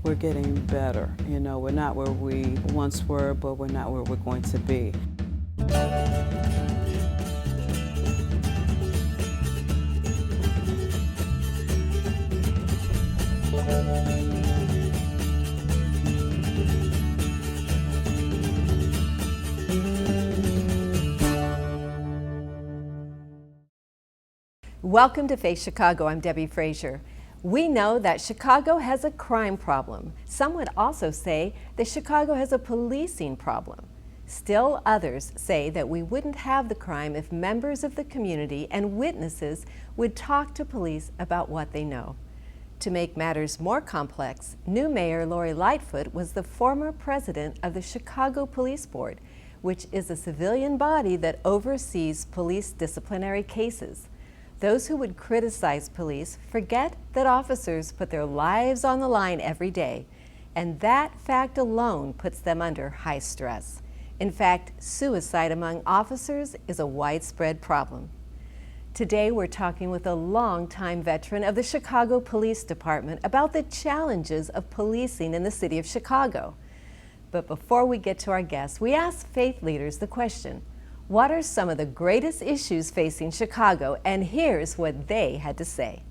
we're getting better. You know, we're not where we once were, but we're not where we're going to be. Welcome to Face Chicago. I'm Debbie Frazier. We know that Chicago has a crime problem. Some would also say that Chicago has a policing problem. Still others say that we wouldn't have the crime if members of the community and witnesses would talk to police about what they know. To make matters more complex, new Mayor Lori Lightfoot was the former president of the Chicago Police Board, which is a civilian body that oversees police disciplinary cases. Those who would criticize police forget that officers put their lives on the line every day, and that fact alone puts them under high stress. In fact, suicide among officers is a widespread problem. Today, we're talking with a longtime veteran of the Chicago Police Department about the challenges of policing in the city of Chicago. But before we get to our guests, we asked faith leaders the question, what are some of the greatest issues facing Chicago? And here's what they had to say.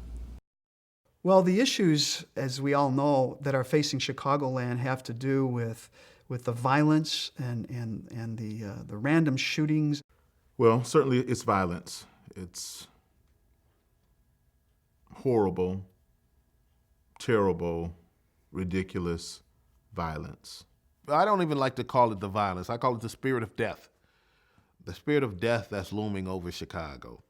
Well, the issues, as we all know, that are facing Chicagoland have to do with the violence and the random shootings. Well, certainly it's violence. It's horrible, terrible, ridiculous violence. I don't even like to call it the violence. I call it the spirit of death. The spirit of death that's looming over Chicago.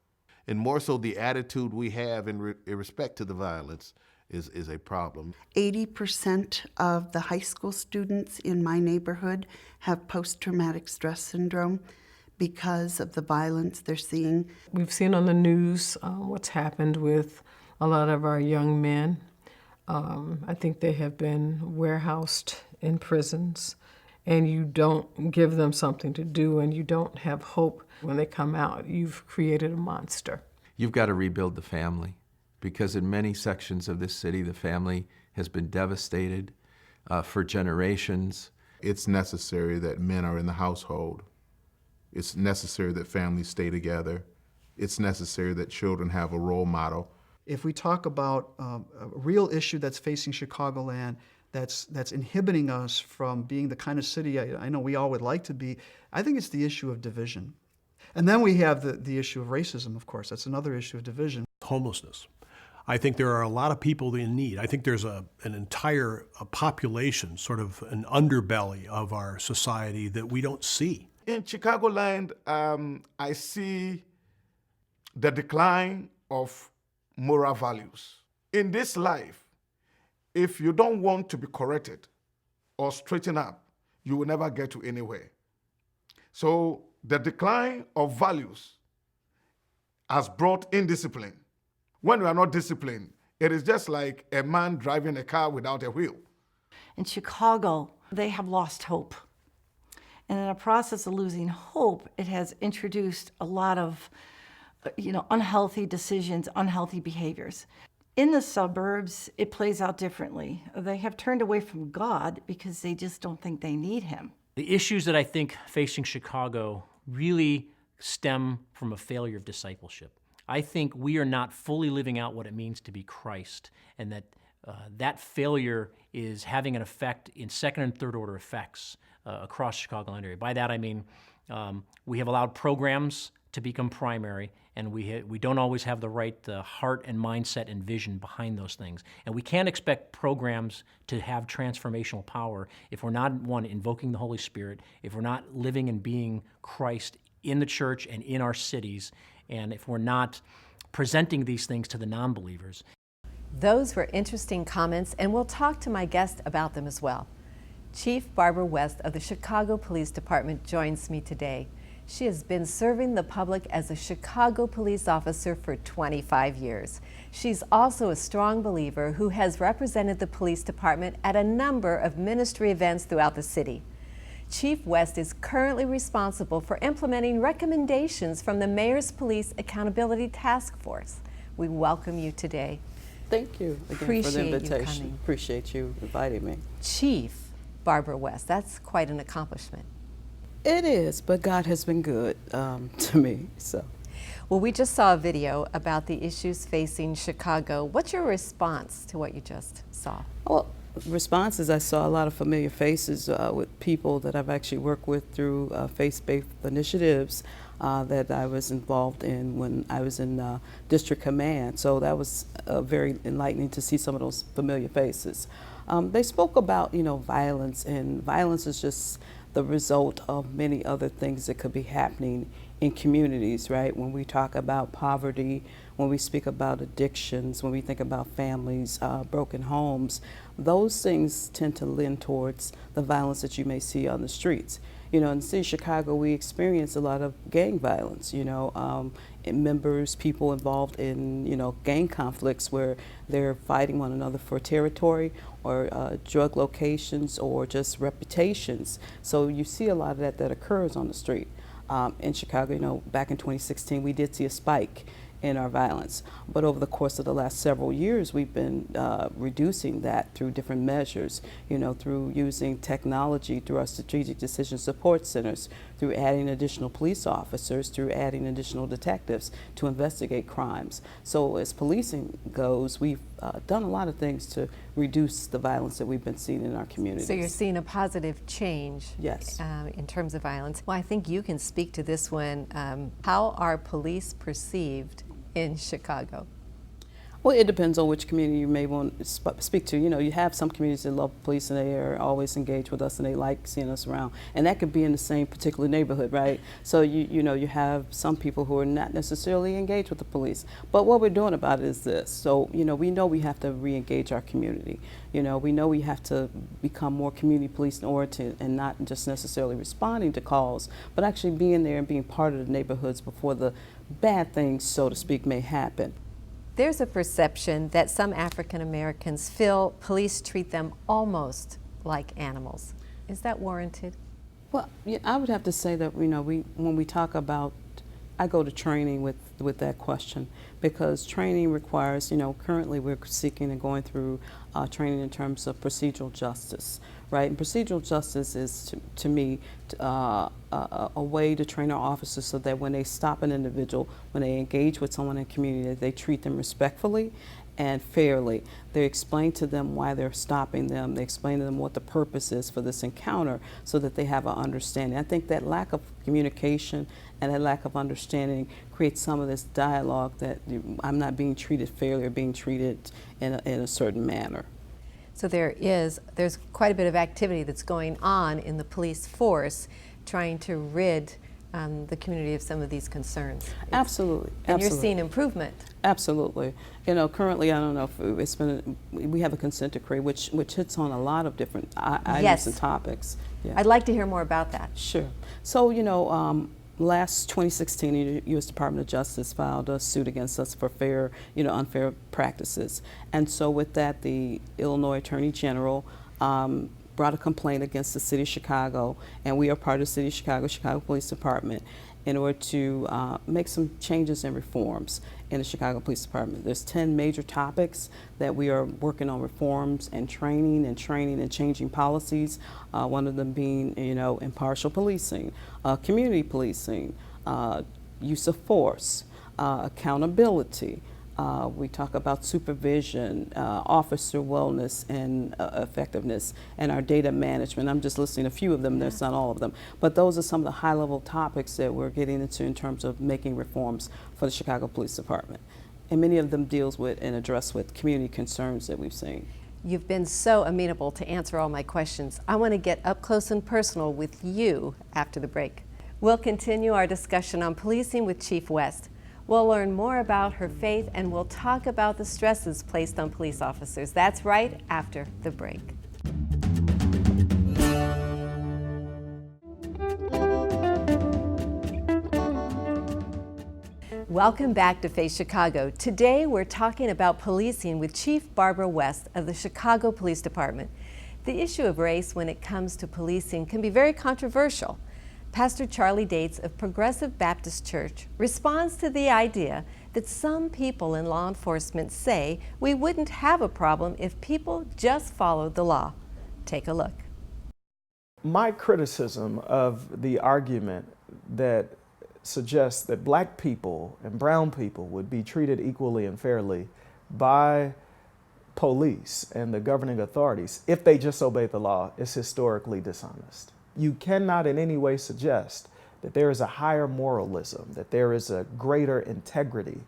And more so the attitude we have in respect to the violence is a problem. 80% of the high school students in my neighborhood have post-traumatic stress syndrome because of the violence they're seeing. We've seen on the news what's happened with a lot of our young men. I think they have been warehoused in prisons, and you don't give them something to do, and you don't have hope when they come out. You've created a monster. You've got to rebuild the family, because in many sections of this city, the family has been devastated for generations. It's necessary that men are in the household. It's necessary that families stay together. It's necessary that children have a role model. If we talk about a real issue that's facing Chicagoland, that's inhibiting us from being the kind of city I know we all would like to be, I think it's the issue of division. And then we have the issue of racism, of course. That's another issue of division. Homelessness. I think there are a lot of people in need. I think there's an entire population, sort of an underbelly of our society that we don't see. In Chicagoland, I see the decline of moral values. In this life, if you don't want to be corrected or straighten up, you will never get to anywhere. So the decline of values has brought indiscipline. When we are not disciplined, it is just like a man driving a car without a wheel. In Chicago, they have lost hope. And in the process of losing hope, it has introduced a lot of, unhealthy decisions, unhealthy behaviors. In the suburbs, it plays out differently. They have turned away from God because they just don't think they need him. The issues that I think facing Chicago really stem from a failure of discipleship. I think we are not fully living out what it means to be Christ, and that failure is having an effect in second and third order effects across the Chicagoland area. By that I mean we have allowed programs to become primary, and we don't always have the right heart and mindset and vision behind those things. And we can't expect programs to have transformational power if we're not, one, invoking the Holy Spirit, if we're not living and being Christ in the church and in our cities, and if we're not presenting these things to the non-believers. Those were interesting comments, and we'll talk to my guest about them as well. Chief Barbara West of the Chicago Police Department joins me today. She has been serving the public as a Chicago police officer for 25 years. She's also a strong believer who has represented the police department at a number of ministry events throughout the city. Chief West is currently responsible for implementing recommendations from the Mayor's Police Accountability Task Force. We welcome you today. Thank you again for Appreciate the you invitation. coming. Appreciate you inviting me. Chief Barbara West, that's quite an accomplishment. It is, but God has been good to me. So, Well, we just saw a video about the issues facing Chicago. What's your response to what you just saw? well, responses, I saw a lot of familiar faces with people that I've actually worked with through faith-based initiatives that I was involved in when I was in district command. So that was very enlightening to see some of those familiar faces. They spoke about, violence, and violence is just the result of many other things that could be happening in communities, right? When we talk about poverty, when we speak about addictions, when we think about families, broken homes, those things tend to lend towards the violence that you may see on the streets. In the city of Chicago, we experience a lot of gang violence, members, people involved in, gang conflicts where they're fighting one another for territory or drug locations or just reputations. So you see a lot of that occurs on the street. In Chicago, back in 2016, we did see a spike in our violence. But over the course of the last several years, we've been reducing that through different measures, through using technology, through our strategic decision support centers, through adding additional police officers, through adding additional detectives to investigate crimes. So as policing goes, we've done a lot of things to reduce the violence that we've been seeing in our communities. So you're seeing a positive change, yes, in terms of violence. Well, I think you can speak to this one. How are police perceived in Chicago? Well, it depends on which community you may want to speak to. You have some communities that love police and they are always engaged with us and they like seeing us around. And that could be in the same particular neighborhood, right? So you have some people who are not necessarily engaged with the police. But what we're doing about it is this. So, we know we have to re-engage our community. We know we have to become more community policing oriented and not just necessarily responding to calls, but actually being there and being part of the neighborhoods before the bad things, so to speak, may happen. There's a perception that some African Americans feel police treat them almost like animals. Is that warranted? Well, I would have to say that when we talk about, I go to training with that question because training requires, currently we're seeking and going through training in terms of procedural justice, right? And procedural justice is, to me, a way to train our officers so that when they stop an individual, when they engage with someone in the community, that they treat them respectfully and fairly. They explain to them why they're stopping them. They explain to them what the purpose is for this encounter so that they have an understanding. I think that lack of communication and that lack of understanding creates some of this dialogue that I'm not being treated fairly or being treated in a certain manner. So there's quite a bit of activity that's going on in the police force trying to rid the community of some of these concerns. Absolutely. And you're seeing improvement. Absolutely. Currently, I don't know if we have a consent decree which hits on a lot of different items and topics. Yeah. I'd like to hear more about that. Sure. So, last 2016, the U.S. Department of Justice filed a suit against us for unfair practices. And so with that, the Illinois Attorney General brought a complaint against the City of Chicago, and we are part of the City of Chicago Police Department, in order to make some changes and reforms in the Chicago Police Department. There's 10 major topics that we are working on reforms and training and changing policies. One of them being, impartial policing, community policing, use of force, accountability. We talk about supervision, officer wellness and effectiveness, and our data management. I'm just listing a few of them, that's not all of them. But those are some of the high-level topics that we're getting into in terms of making reforms for the Chicago Police Department. And many of them deals with and address with community concerns that we've seen. You've been so amenable to answer all my questions. I want to get up close and personal with you after the break. We'll continue our discussion on policing with Chief West. We'll learn more about her faith and we'll talk about the stresses placed on police officers. That's right after the break. Welcome back to Face Chicago. Today we're talking about policing with Chief Barbara West of the Chicago Police Department. The issue of race when it comes to policing can be very controversial. Pastor Charlie Dates of Progressive Baptist Church responds to the idea that some people in law enforcement say we wouldn't have a problem if people just followed the law. Take a look. My criticism of the argument that suggests that black people and brown people would be treated equally and fairly by police and the governing authorities if they just obey the law is historically dishonest. You cannot in any way suggest that there is a higher moralism, that there is a greater integrity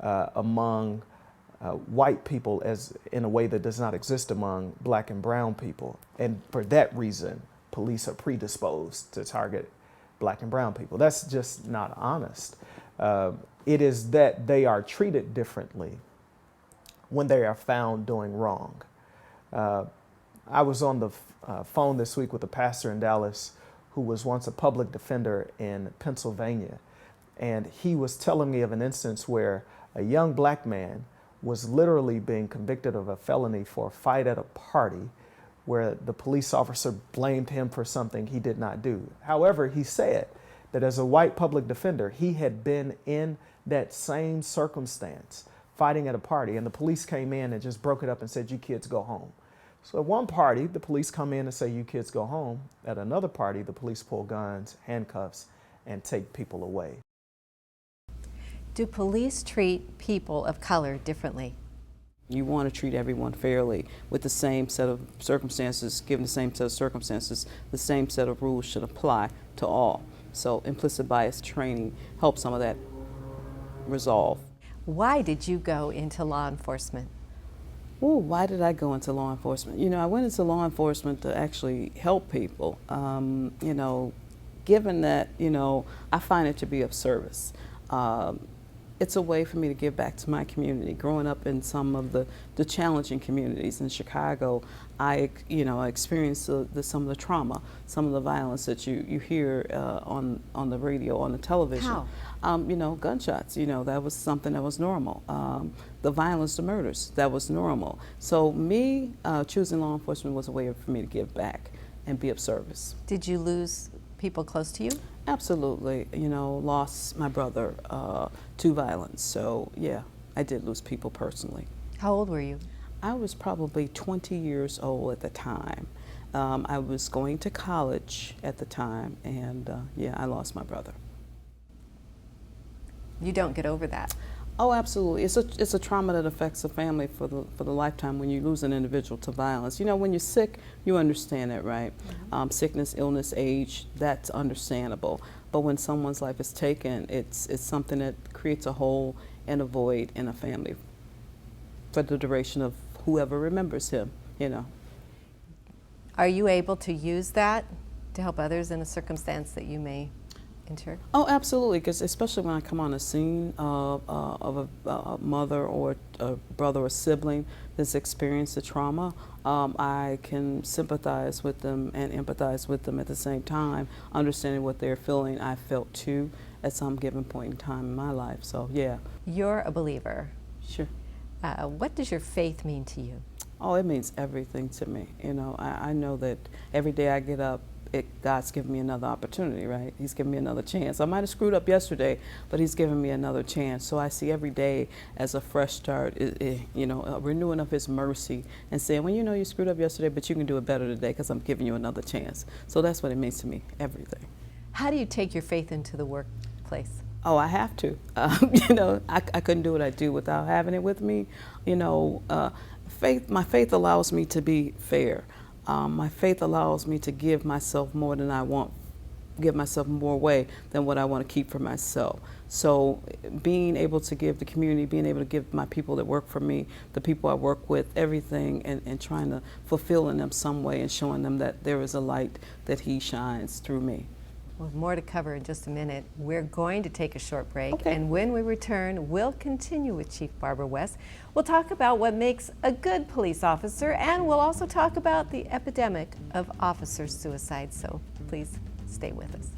among white people as in a way that does not exist among black and brown people. And for that reason, police are predisposed to target black and brown people. That's just not honest. It is that they are treated differently when they are found doing wrong. I was on the phone this week with a pastor in Dallas who was once a public defender in Pennsylvania. And he was telling me of an instance where a young black man was literally being convicted of a felony for a fight at a party where the police officer blamed him for something he did not do. However, he said that as a white public defender, he had been in that same circumstance, fighting at a party, and the police came in and just broke it up and said, "You kids go home." So at one party, the police come in and say, "You kids go home." At another party, the police pull guns, handcuffs, and take people away. Do police treat people of color differently? You want to treat everyone fairly with the same set of circumstances. Given the same set of circumstances, the same set of rules should apply to all. So implicit bias training helps some of that resolve. Why did you go into law enforcement? Oh, why did I go into law enforcement? You know, I went into law enforcement to actually help people. You know, given that, you know, I find it to be of service. It's a way for me to give back to my community. Growing up in some of the challenging communities in Chicago, I experienced some of the trauma, some of the violence that you hear on the radio, on the television. How? You know, gunshots, you know, that was something that was normal. The violence, the murders, that was normal. So me choosing law enforcement was a way for me to give back and be of service. Did you lose people close to you? Absolutely. You know, lost my brother to violence. So yeah, I did lose people personally. How old were you? I was probably 20 years old at the time. I was going to college at the time, and yeah, I lost my brother. You don't get over that. Oh, absolutely. It's a trauma that affects the family for the lifetime when you lose an individual to violence. You know, when you're sick, you understand that, right? Mm-hmm. Sickness, illness, age, that's understandable. But when someone's life is taken, it's something that creates a hole and a void in a family for the duration of whoever remembers him, you know. Are you able to use that to help others in a circumstance that you may enter? Oh, absolutely, because especially when I come on a scene of a mother or a brother or sibling that's experienced a trauma, I can sympathize with them and empathize with them at the same time, understanding what they're feeling. I felt too at some given point in time in my life, so yeah. You're a believer. Sure. What does your faith mean to you? Oh, it means everything to me. You know, I know that every day I get up, God's given me another opportunity, right? He's given me another chance. I might have screwed up yesterday, but He's given me another chance. So I see every day as a fresh start, you know, a renewing of His mercy and saying, well, you know, you screwed up yesterday, but you can do it better today because I'm giving you another chance. So that's what it means to me, everything. How do you take your faith into the workplace? Oh, I have to. You know, I couldn't do what I do without having it with me. You know, my faith allows me to be fair. My faith allows me to give myself more than I want, give myself more away than what I want to keep for myself. So being able to give the community, being able to give my people that work for me, the people I work with, everything, and trying to fulfill in them some way and showing them that there is a light that He shines through me. Well, more to cover in just a minute. We're going to take a short break, okay. And when we return, we'll continue with Chief Barbara West. We'll talk about what makes a good police officer, and we'll also talk about the epidemic of officer suicide. So please stay with us.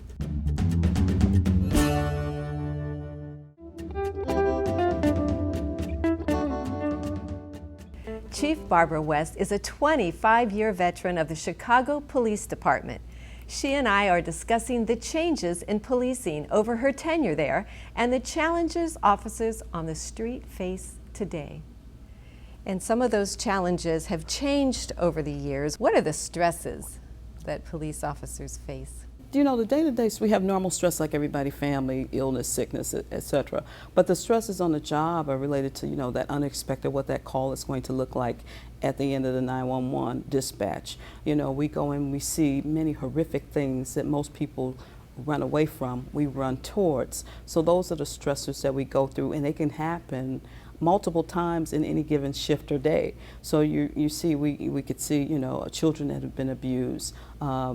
Chief Barbara West is a 25-year veteran of the Chicago Police Department. She and I are discussing the changes in policing over her tenure there and the challenges officers on the street face today. And some of those challenges have changed over the years. What are the stresses that police officers face? You know, the day-to-day, we have normal stress like everybody, family, illness, sickness, etc. But the stresses on the job are related to, you know, that unexpected, what that call is going to look like at the end of the 911 dispatch. You know, we go and we see many horrific things that most people run away from, we run towards. So those are the stressors that we go through, and they can happen multiple times in any given shift or day. So you see, we could see, you know, children that have been abused,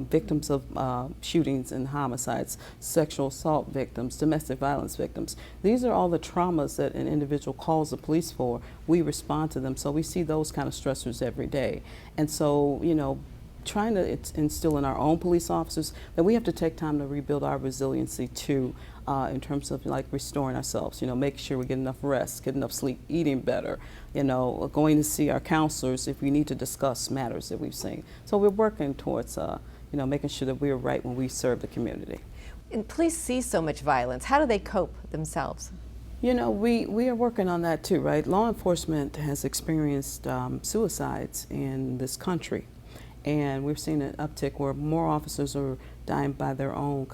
victims of shootings and homicides, sexual assault victims, domestic violence victims. These are all the traumas that an individual calls the police for. We respond to them. So we see those kind of stressors every day. And so, you know, trying to instill in our own police officers that we have to take time to rebuild our resiliency too, in terms of like restoring ourselves, you know, making sure we get enough rest, get enough sleep, eating better, you know, going to see our counselors if we need to discuss matters that we've seen. So we're working towards, you know, making sure that we're right when we serve the community. And police see so much violence. How do they cope themselves? You know, we are working on that too, right? Law enforcement has experienced suicides in this country. And we've seen an uptick where more officers are dying by their own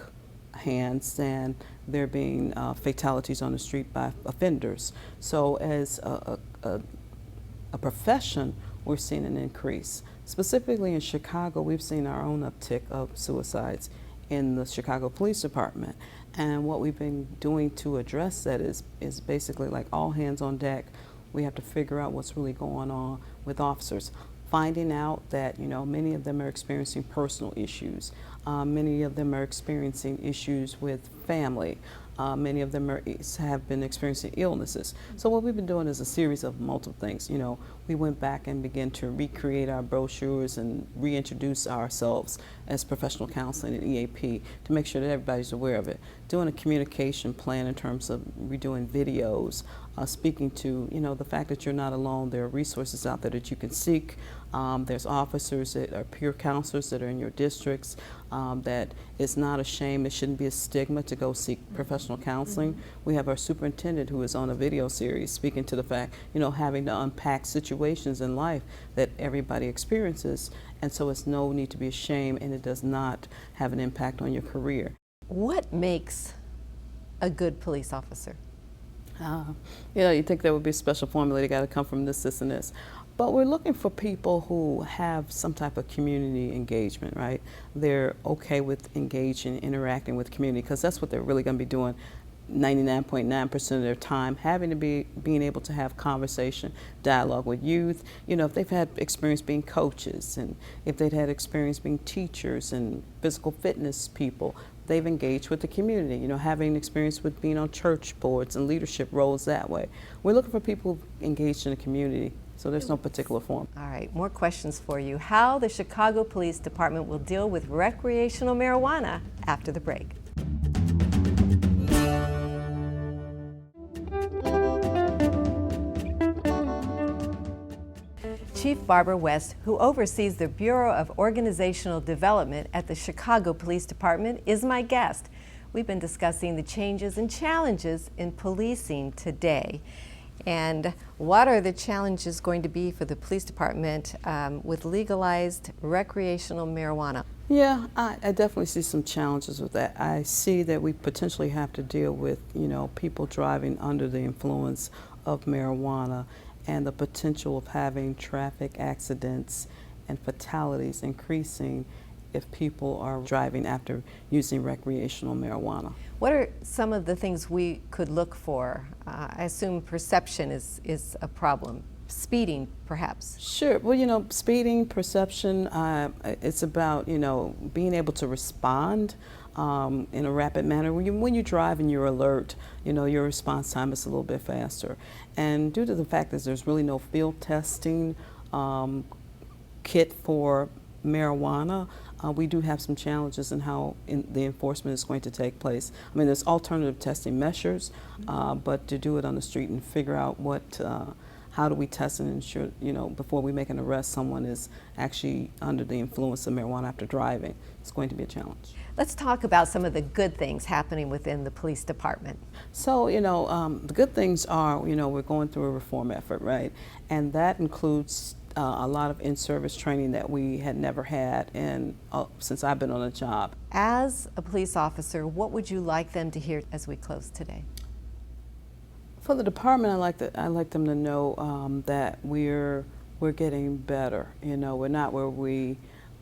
hands than there being fatalities on the street by offenders. So as a profession, we're seeing an increase. Specifically in Chicago, we've seen our own uptick of suicides in the Chicago Police Department. And what we've been doing to address that is basically like all hands on deck. We have to figure out what's really going on with officers. Finding out that, you know, many of them are experiencing personal issues. Many of them are experiencing issues with family. Many of them have been experiencing illnesses. So what we've been doing is a series of multiple things. You know, we went back and began to recreate our brochures and reintroduce ourselves as professional counseling and EAP to make sure that everybody's aware of it. Doing a communication plan in terms of redoing videos, speaking to, you know, the fact that you're not alone. There are resources out there that you can seek. There's officers that are peer counselors that are in your districts, that it's not a shame, it shouldn't be a stigma to go seek professional counseling. We have our superintendent who is on a video series speaking to the fact, you know, having to unpack situations in life that everybody experiences, and so it's no need to be ashamed, and it does not have an impact on your career. What makes a good police officer? You know, you think there would be a special formula, they got to come from this, and this. But we're looking for people who have some type of community engagement, right? They're okay with engaging, interacting with community, because that's what they're really going to be doing 99.9% of their time, being able to have conversation, dialogue with youth. You know, if they've had experience being coaches, and if they've had experience being teachers and physical fitness people, they've engaged with the community, you know, having experience with being on church boards and leadership roles that way. We're looking for people who've engaged in the community, so there's no particular form. All right, more questions for you. How the Chicago Police Department will deal with recreational marijuana after the break. Chief Barbara West, who oversees the Bureau of Organizational Development at the Chicago Police Department, is my guest. We've been discussing the changes and challenges in policing today. And what are the challenges going to be for the police department with legalized recreational marijuana? Yeah, I definitely see some challenges with that. I see that we potentially have to deal with, you know, people driving under the influence of marijuana, and the potential of having traffic accidents and fatalities increasing if people are driving after using recreational marijuana. What are some of the things we could look for? I assume perception is a problem. Speeding, perhaps. Sure. Well, you know, speeding, perception, it's about, you know, being able to respond in a rapid manner. When you drive and you're alert, you know, your response time is a little bit faster. And due to the fact that there's really no field testing kit for marijuana, we do have some challenges in how the enforcement is going to take place. I mean, there's alternative testing measures, but to do it on the street and figure out how do we test and ensure, before we make an arrest, someone is actually under the influence of marijuana after driving. It's going to be a challenge. Let's talk about some of the good things happening within the police department. So, the good things are, we're going through a reform effort, right? And that includes a lot of in-service training that we had never had since I've been on the job. As a police officer, what would you like them to hear as we close today? For the department, I like them to know that we're getting better. We're not where we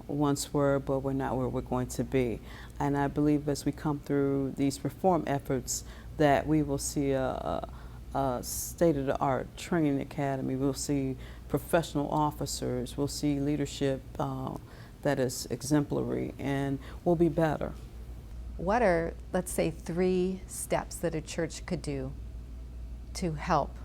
once were, but we're not where we're going to be. And I believe as we come through these reform efforts that we will see a state-of-the-art training academy. We'll see professional officers. We'll see leadership that is exemplary, and we'll be better. What are, let's say, 3 steps that a church could do to help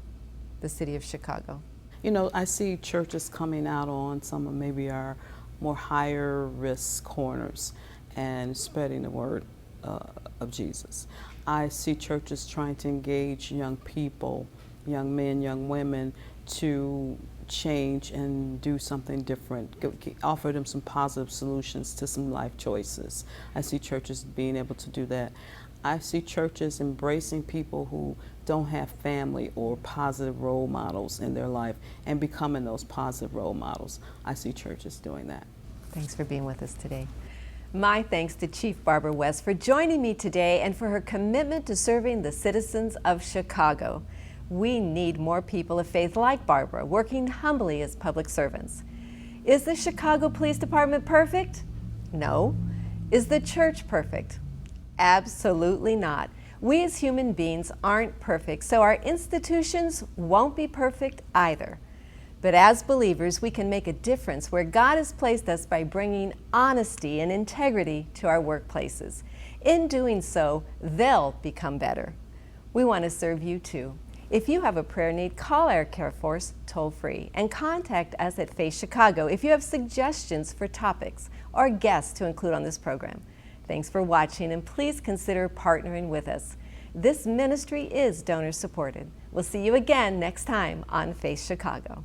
the city of Chicago? I see churches coming out on some of maybe our more higher risk corners and spreading the word of Jesus. I see churches trying to engage young people, young men, young women, to change and do something different, offer them some positive solutions to some life choices. I see churches being able to do that. I see churches embracing people who don't have family or positive role models in their life and becoming those positive role models. I see churches doing that. Thanks for being with us today. My thanks to Chief Barbara West for joining me today and for her commitment to serving the citizens of Chicago. We need more people of faith like Barbara working humbly as public servants. Is the Chicago Police Department perfect? No. Is the church perfect? Absolutely not. We as human beings aren't perfect, so our institutions won't be perfect either. But as believers, we can make a difference where God has placed us by bringing honesty and integrity to our workplaces. In doing so, they'll become better. We want to serve you too. If you have a prayer need, call our care force toll-free and contact us at Face Chicago if you have suggestions for topics or guests to include on this program. Thanks for watching, and please consider partnering with us. This ministry is donor supported. We'll see you again next time on Face Chicago.